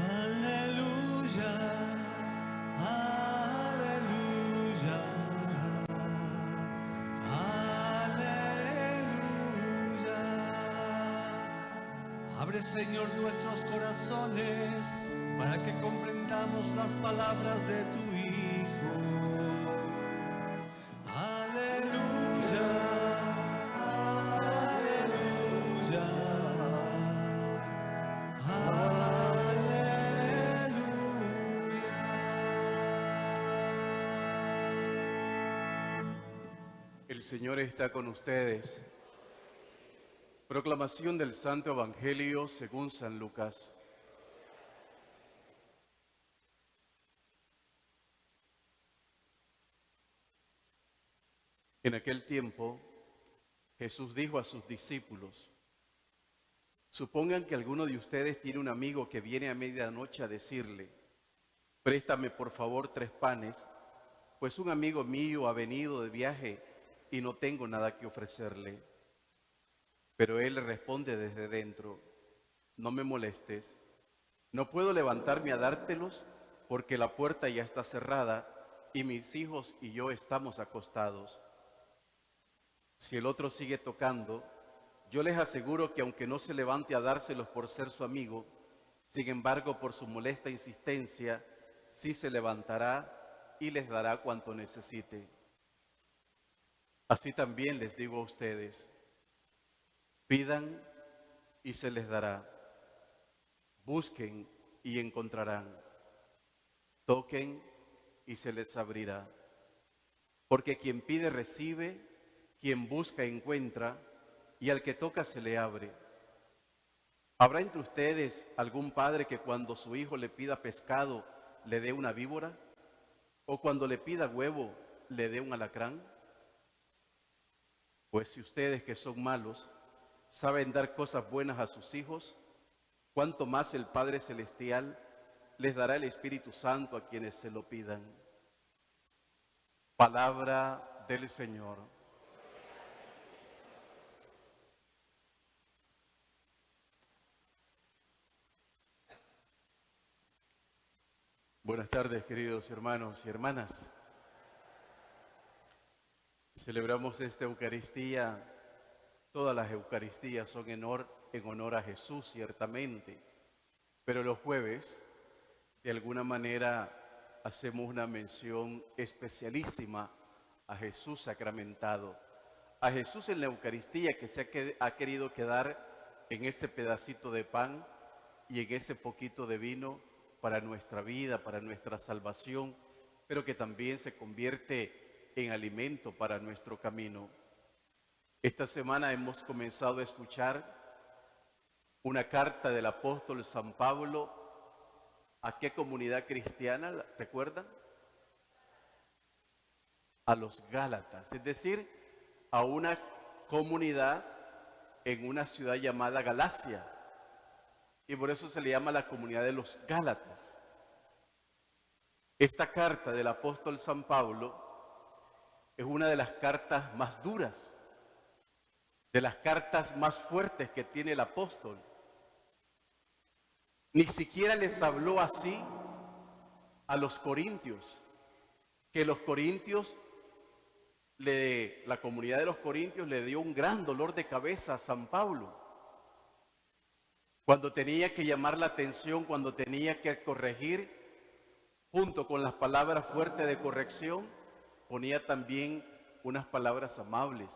Aleluya, aleluya, aleluya. Abre, Señor, nuestros corazones para que comprendamos las palabras de tu Hijo. Aleluya, aleluya, aleluya. El Señor está con ustedes. Proclamación del Santo Evangelio según San Lucas. En aquel tiempo, Jesús dijo a sus discípulos: supongan que alguno de ustedes tiene un amigo que viene a medianoche a decirle: préstame por favor 3 panes, pues un amigo mío ha venido de viaje y no tengo nada que ofrecerle. Pero él le responde desde dentro: no me molestes, no puedo levantarme a dártelos porque la puerta ya está cerrada y mis hijos y yo estamos acostados. Si el otro sigue tocando, yo les aseguro que aunque no se levante a dárselos por ser su amigo, sin embargo por su molesta insistencia, sí se levantará y les dará cuanto necesite. Así también les digo a ustedes: pidan y se les dará, busquen y encontrarán, toquen y se les abrirá. Porque quien pide recibe, quien busca encuentra, y al que toca se le abre. ¿Habrá entre ustedes algún padre que cuando su hijo le pida pescado le dé una víbora? ¿O cuando le pida huevo le dé un alacrán? Pues si ustedes, que son malos, saben dar cosas buenas a sus hijos, cuánto más el Padre Celestial les dará el Espíritu Santo a quienes se lo pidan. Palabra del Señor. Buenas tardes, queridos hermanos y hermanas. Celebramos esta Eucaristía. Todas las Eucaristías son en honor a Jesús, ciertamente. Pero los jueves, de alguna manera, hacemos una mención especialísima a Jesús sacramentado. A Jesús en la Eucaristía, que ha querido quedar en ese pedacito de pan y en ese poquito de vino para nuestra vida, para nuestra salvación, pero que también se convierte en alimento para nuestro camino. Esta semana hemos comenzado a escuchar una carta del apóstol San Pablo. ¿A qué comunidad cristiana? ¿Recuerdan? A los Gálatas, es decir, a una comunidad en una ciudad llamada Galacia. Y por eso se le llama la comunidad de los Gálatas. Esta carta del apóstol San Pablo es una de las cartas más duras, de las cartas más fuertes que tiene el apóstol. Ni siquiera les habló así a los corintios, que los corintios, la comunidad de los corintios le dio un gran dolor de cabeza a San Pablo. Cuando tenía que llamar la atención, cuando tenía que corregir, junto con las palabras fuertes de corrección, ponía también unas palabras amables,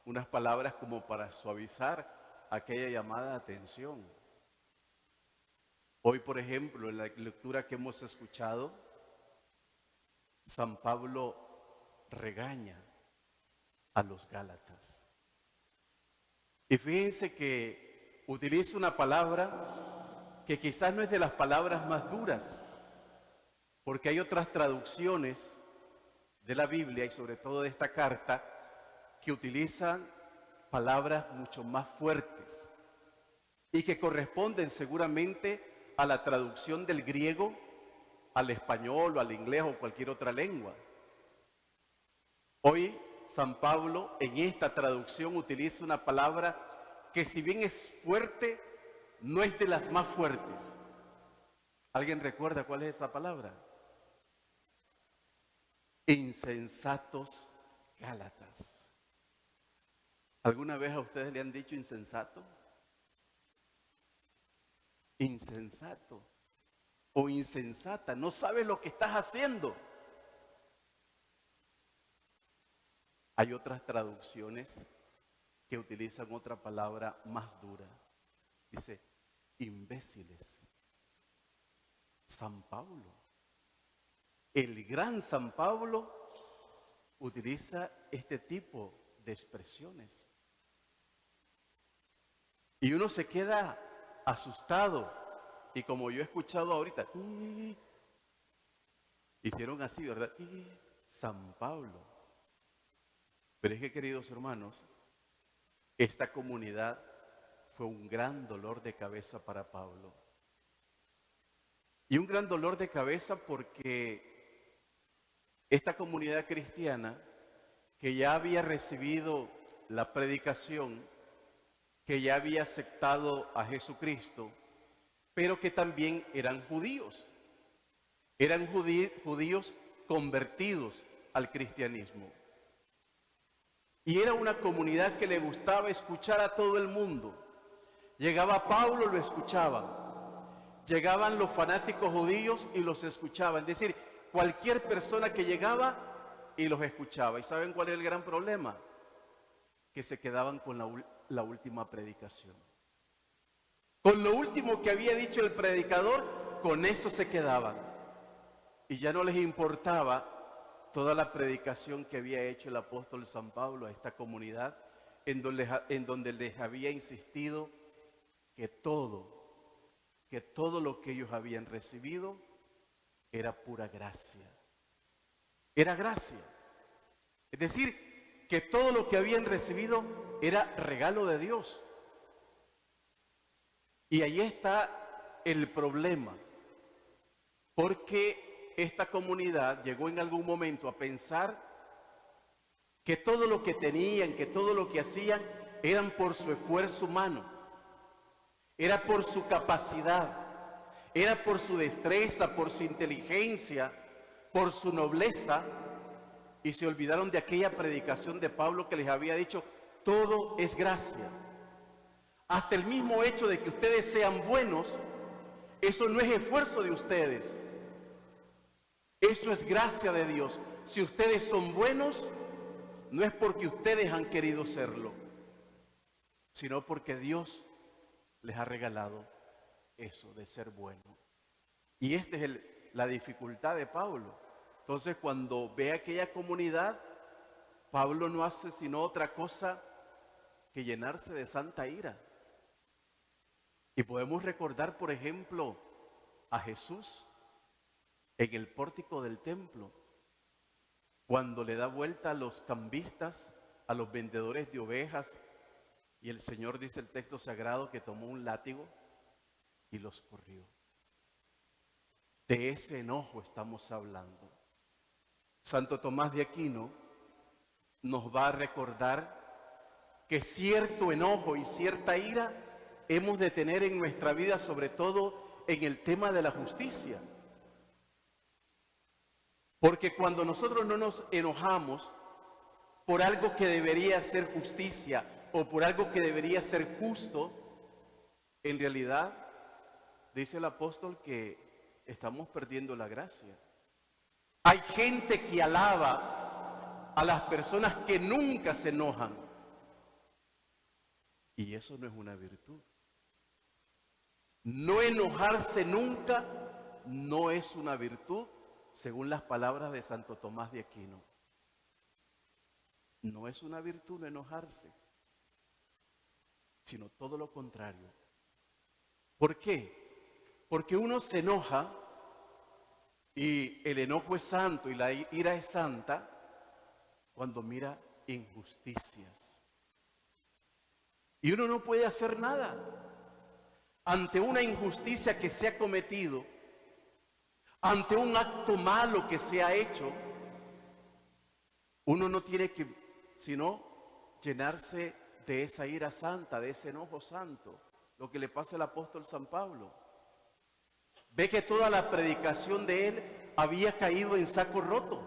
unas palabras como para suavizar aquella llamada de atención. Hoy, por ejemplo, en la lectura que hemos escuchado, San Pablo regaña a los Gálatas. Y fíjense que utiliza una palabra que quizás no es de las palabras más duras, porque hay otras traducciones de la Biblia y sobre todo de esta carta que utilizan palabras mucho más fuertes y que corresponden seguramente a la traducción del griego al español o al inglés o cualquier otra lengua. Hoy San Pablo en esta traducción utiliza una palabra que, si bien es fuerte, no es de las más fuertes. ¿Alguien recuerda cuál es esa palabra? Insensatos Gálatas. ¿Alguna vez a ustedes le han dicho insensato? Insensato o insensata, no sabes lo que estás haciendo. Hay otras traducciones que utilizan otra palabra más dura. Dice, imbéciles. San Pablo, el gran San Pablo, utiliza este tipo de expresiones. Y uno se queda asustado. Y como yo he escuchado ahorita, hicieron así, ¿verdad? San Pablo. Pero es que, queridos hermanos, esta comunidad fue un gran dolor de cabeza para Pablo. Y un gran dolor de cabeza porque esta comunidad cristiana, que ya había recibido la predicación, que ya había aceptado a Jesucristo, pero que también eran judíos convertidos al cristianismo. Y era una comunidad que le gustaba escuchar a todo el mundo. Llegaba Pablo, lo escuchaban. Llegaban los fanáticos judíos y los escuchaban. Es decir, cualquier persona que llegaba y los escuchaba. ¿Y saben cuál era el gran problema? Que se quedaban con la última predicación. Con lo último que había dicho el predicador, con eso se quedaban. Y ya no les importaba toda la predicación que había hecho el apóstol San Pablo a esta comunidad, en donde les había insistido que todo lo que ellos habían recibido era pura gracia. Era gracia. Es decir, que todo lo que habían recibido era regalo de Dios. Y ahí está el problema, porque esta comunidad llegó en algún momento a pensar que todo lo que tenían, que todo lo que hacían, eran por su esfuerzo humano, era por su capacidad, era por su destreza, por su inteligencia, por su nobleza, y se olvidaron de aquella predicación de Pablo que les había dicho, todo es gracia. Hasta el mismo hecho de que ustedes sean buenos, eso no es esfuerzo de ustedes. Eso es gracia de Dios. Si ustedes son buenos, no es porque ustedes han querido serlo, sino porque Dios les ha regalado eso de ser bueno. Y esta es la dificultad de Pablo. Entonces, cuando ve aquella comunidad, Pablo no hace sino otra cosa que llenarse de santa ira. Y podemos recordar, por ejemplo, a Jesús en el pórtico del templo, cuando le da vuelta a los cambistas, a los vendedores de ovejas, y el Señor, dice el texto sagrado, que tomó un látigo y los corrió. De ese enojo estamos hablando. Santo Tomás de Aquino nos va a recordar que cierto enojo y cierta ira hemos de tener en nuestra vida, sobre todo en el tema de la justicia. Porque cuando nosotros no nos enojamos por algo que debería ser justicia o por algo que debería ser justo, en realidad, dice el apóstol, que estamos perdiendo la gracia. Hay gente que alaba a las personas que nunca se enojan. Y eso no es una virtud. No enojarse nunca no es una virtud, según las palabras de Santo Tomás de Aquino. No es una virtud no enojarse, sino todo lo contrario. ¿Por qué? Porque uno se enoja y el enojo es santo y la ira es santa cuando mira injusticias. Y uno no puede hacer nada ante una injusticia que se ha cometido, ante un acto malo que se ha hecho. Uno no tiene que sino llenarse de esa ira santa, de ese enojo santo, lo que le pasa al apóstol San Pablo. ve que toda la predicación de él había caído en saco roto.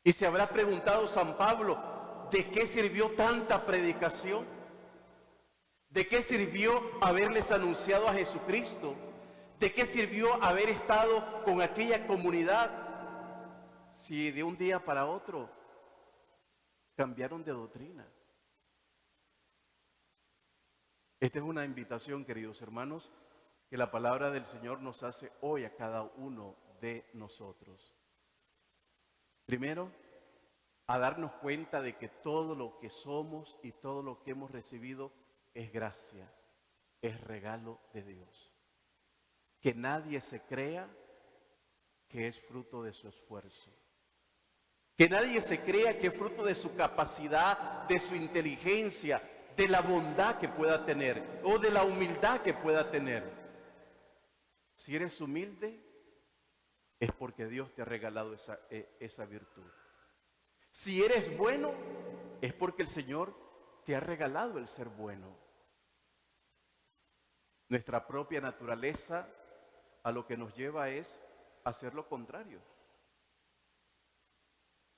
Y se habrá preguntado San Pablo, ¿de qué sirvió tanta predicación? ¿De qué sirvió haberles anunciado a Jesucristo? ¿De qué sirvió haber estado con aquella comunidad si de un día para otro cambiaron de doctrina? Esta es una invitación, queridos hermanos, que la palabra del Señor nos hace hoy a cada uno de nosotros. Primero, a darnos cuenta de que todo lo que somos y todo lo que hemos recibido es gracia, es regalo de Dios. Que nadie se crea que es fruto de su esfuerzo. Que nadie se crea que es fruto de su capacidad, de su inteligencia, de la bondad que pueda tener o de la humildad que pueda tener. Si eres humilde, es porque Dios te ha regalado esa virtud. Si eres bueno, es porque el Señor te ha regalado el ser bueno. Nuestra propia naturaleza a lo que nos lleva es hacer lo contrario.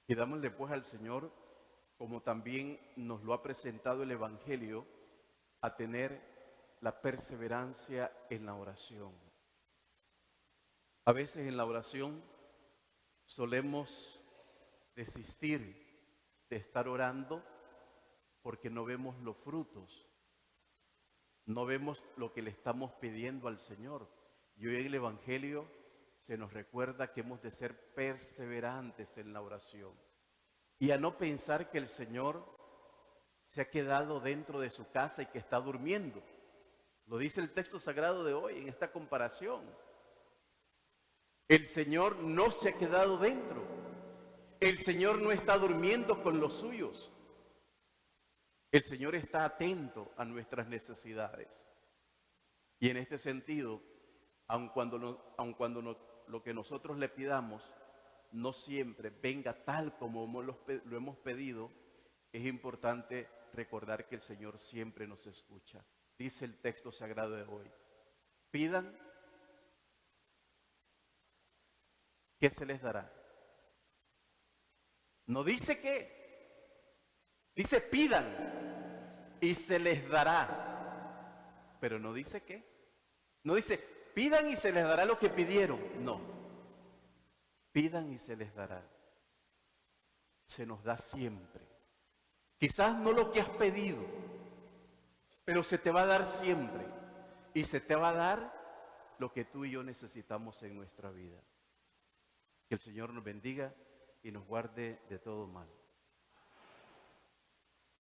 Pidámosle pues al Señor, como también nos lo ha presentado el Evangelio, a tener la perseverancia en la oración. A veces en la oración solemos desistir de estar orando porque no vemos los frutos, no vemos lo que le estamos pidiendo al Señor. Y hoy en el Evangelio se nos recuerda que hemos de ser perseverantes en la oración y a no pensar que el Señor se ha quedado dentro de su casa y que está durmiendo. Lo dice el texto sagrado de hoy en esta comparación. El Señor no se ha quedado dentro. El Señor no está durmiendo con los suyos. El Señor está atento a nuestras necesidades. Y en este sentido, aun cuando lo que nosotros le pidamos no siempre venga tal como lo hemos pedido, es importante recordar que el Señor siempre nos escucha. Dice el texto sagrado de hoy, pidan, ¿qué se les dará? No dice qué, dice pidan y se les dará, pero no dice qué. No dice pidan y se les dará lo que pidieron, no. Pidan y se les dará. Se nos da siempre. Quizás no lo que has pedido, pero se te va a dar siempre. Y se te va a dar lo que tú y yo necesitamos en nuestra vida. Que el Señor nos bendiga y nos guarde de todo mal.